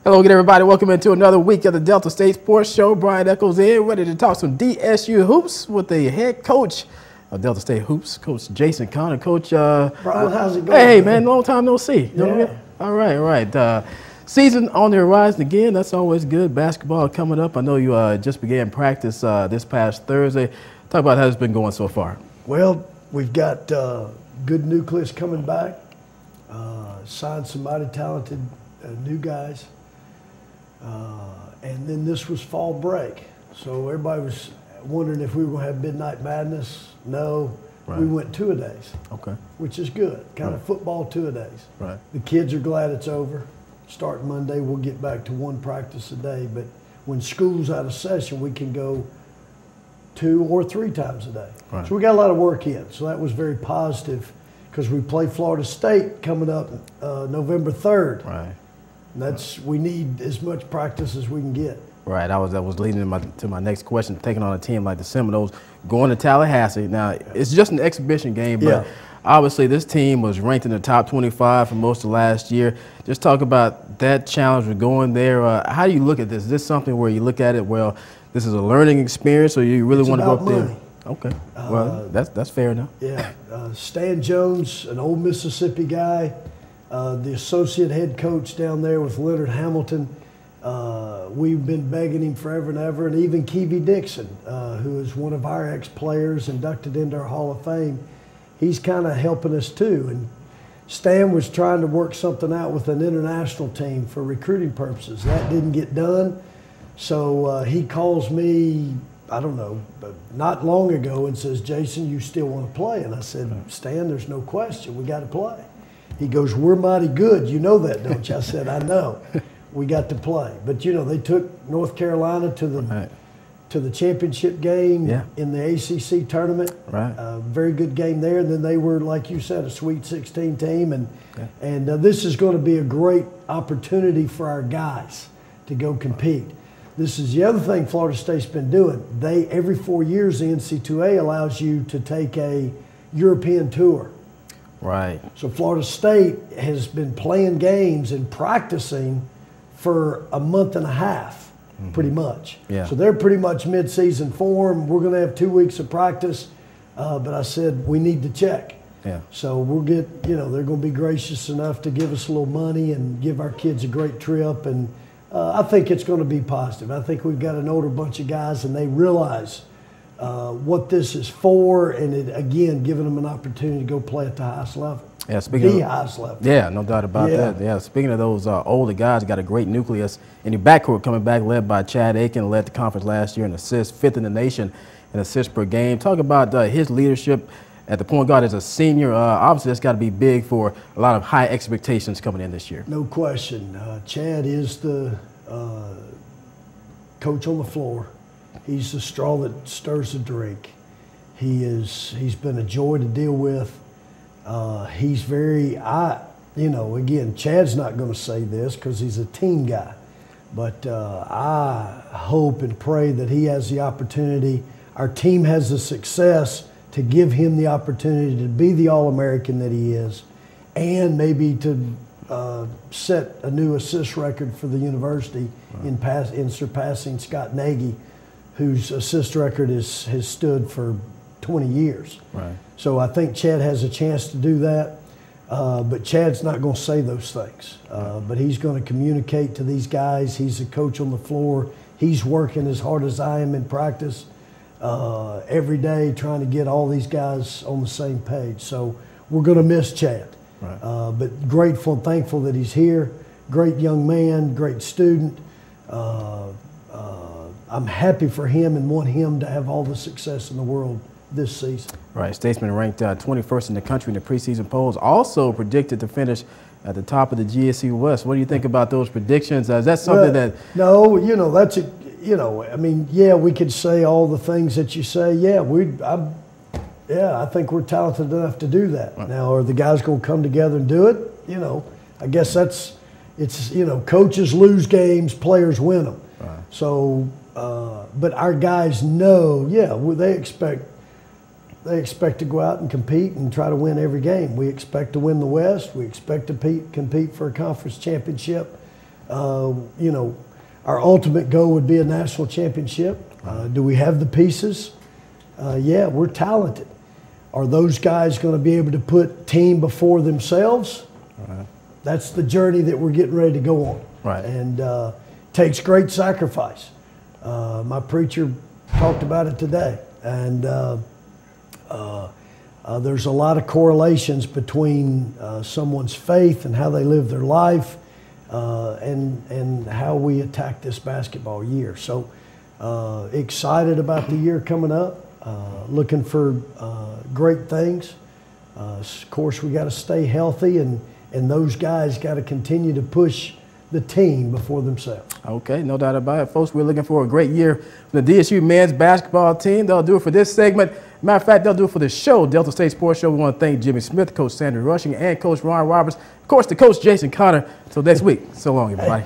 Hello again, everybody. Welcome into another week of the Delta State Sports Show. Brian Echols in, ready to talk some DSU hoops with the head coach of Delta State Hoops, Coach Jason Connor. Coach, Brian, how's it going? Hey, man, long time no see. You know what I mean? All right. Season on the horizon again. That's always good. Basketball coming up. I know you just began practice this past Thursday. Talk about how it's been going so far. Well, we've got good nucleus coming back. Signed some mighty talented new guys. And then this was fall break. So everybody was wondering if we were going to have Midnight Madness. No, we went two-a-days. Okay. Which is good. Kind of football two-a-days. Right. The kids are glad it's over. Starting Monday, we'll get back to one practice a day. But when school's out of session, we can go 2 or 3 times a day. Right. So we got a lot of work in. So that was very positive because we play Florida State coming up November 3rd. Right. And we need as much practice as we can get. Right, that was leading to my next question. Taking on a team like the Seminoles, going to Tallahassee. Now, it's just an exhibition game, but obviously this team was ranked in the top 25 for most of last year. Just talk about that challenge with going there. How do you look at this? Is this something where you look at it, well, this is a learning experience, or you really want to go up there? Okay, well, that's fair enough. Yeah, Stan Jones, an old Mississippi guy, the associate head coach down there with Leonard Hamilton. We've been begging him forever and ever, and even Keevy Dixon, who is one of our ex-players inducted into our Hall of Fame, he's kind of helping us too. And Stan was trying to work something out with an international team for recruiting purposes. That didn't get done, so he calls me, I don't know, but not long ago and says, Jason, you still want to play? And I said, Stan, there's no question, we got to play. He goes, we're mighty good, you know that, don't you? I said, I know. We got to play. But, you know, they took North Carolina to the championship game in the ACC tournament. Right. Very good game there. And then they were, like you said, a Sweet 16 team. And this is going to be a great opportunity for our guys to go compete. This is the other thing Florida State's been doing. Every 4 years, the NC2A allows you to take a European tour. Right. So Florida State has been playing games and practicing for a month and a half, pretty much. Yeah. So they're pretty much mid-season form. We're going to have 2 weeks of practice, but I said we need to check. Yeah. So we'll get, you know, they're going to be gracious enough to give us a little money and give our kids a great trip, and I think it's going to be positive. I think we've got an older bunch of guys, and they realize what this is for, and it, again, giving them an opportunity to go play at the highest level. Yeah, highest level. Yeah, no doubt about that. Yeah, speaking of those older guys, got a great nucleus in your backcourt coming back, led by Chad Aiken, led the conference last year in assists, 5th in the nation in assists per game. Talk about his leadership at the point guard as a senior. Obviously, that's got to be big for a lot of high expectations coming in this year. No question. Chad is the coach on the floor. He's the straw that stirs the drink. He's been a joy to deal with. He's very, you know, again, Chad's not going to say this because he's a team guy, but I hope and pray that he has the opportunity, our team has the success to give him the opportunity to be the All-American that he is, and maybe to set a new assist record for the university in surpassing Scott Nagy, whose assist record has stood for 20 years. Right. So I think Chad has a chance to do that, but Chad's not going to say those things. But he's going to communicate to these guys. He's a coach on the floor. He's working as hard as I am in practice every day, trying to get all these guys on the same page. So we're going to miss Chad. Right. But grateful and thankful that he's here. Great young man, great student. I'm happy for him and want him to have all the success in the world this season. Right. Statesmen ranked 21st in the country in the preseason polls, also predicted to finish at the top of the GSC West. What do you think about those predictions? Is that something that... No, you know, that's a, you know, I mean, yeah, we could say all the things that you say. Yeah, I think we're talented enough to do that. Right. Now, are the guys going to come together and do it? You know, I guess it's, you know, coaches lose games, players win them. Right. So, but our guys know, they expect to go out and compete and try to win every game. We expect to win the West. We expect to compete for a conference championship. You know, our ultimate goal would be a national championship. Do we have the pieces? Yeah, we're talented. Are those guys going to be able to put team before themselves? Right. That's the journey that we're getting ready to go on. Right. And takes great sacrifice. My preacher talked about it today. And there's a lot of correlations between someone's faith and how they live their life and how we attack this basketball year. So excited about the year coming up. Looking for great things. Of course, we got to stay healthy, and those guys got to continue to push the team before themselves. Okay, no doubt about it. Folks, we're looking for a great year for the DSU men's basketball team. They'll do it for this segment. Matter of fact, they'll do it for the show, Delta State Sports Show. We want to thank Jimmy Smith, Coach Sandra Rushing, and Coach Ron Roberts. Of course, the Coach Jason Connor. Until next week. So long, everybody.